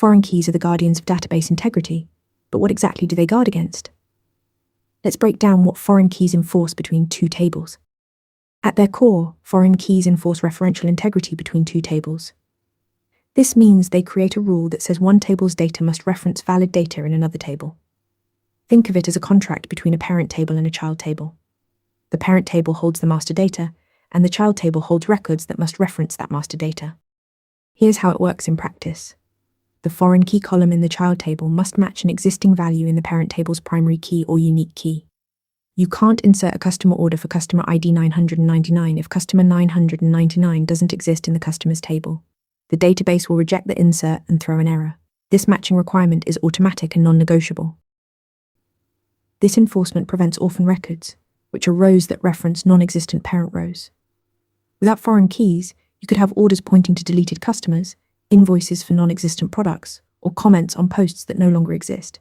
Foreign keys are the guardians of database integrity, but what exactly do they guard against? Let's break down what foreign keys enforce between two tables. At their core, foreign keys enforce referential integrity between two tables. This means they create a rule that says one table's data must reference valid data in another table. Think of it as a contract between a parent table and a child table. The parent table holds the master data, and the child table holds records that must reference that master data. Here's how it works in practice. The foreign key column in the child table must match an existing value in the parent table's primary key or unique key. You can't insert a customer order for customer ID 999 if customer 999 doesn't exist in the customer's table. The database will reject the insert and throw an error. This matching requirement is automatic and non-negotiable. This enforcement prevents orphan records, which are rows that reference non-existent parent rows. Without foreign keys, you could have orders pointing to deleted customers, invoices for non-existent products, or comments on posts that no longer exist.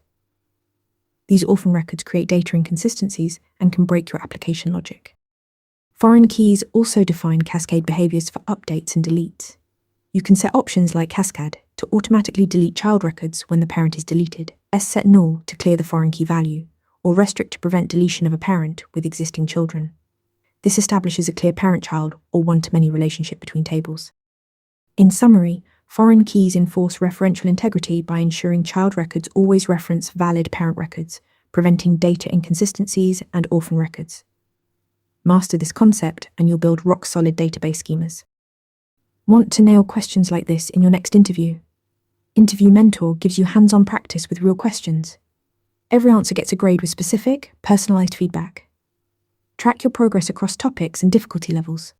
These orphan records create data inconsistencies and can break your application logic. Foreign keys also define cascade behaviors for updates and deletes. You can set options like cascade to automatically delete child records when the parent is deleted, set null to clear the foreign key value, or restrict to prevent deletion of a parent with existing children. This establishes a clear parent-child or one-to-many relationship between tables. In summary, foreign keys enforce referential integrity by ensuring child records always reference valid parent records, preventing data inconsistencies and orphan records. Master this concept and you'll build rock-solid database schemas. Want to nail questions like this in your next interview? Interview Mentor gives you hands-on practice with real questions. Every answer gets a grade with specific, personalized feedback. Track your progress across topics and difficulty levels.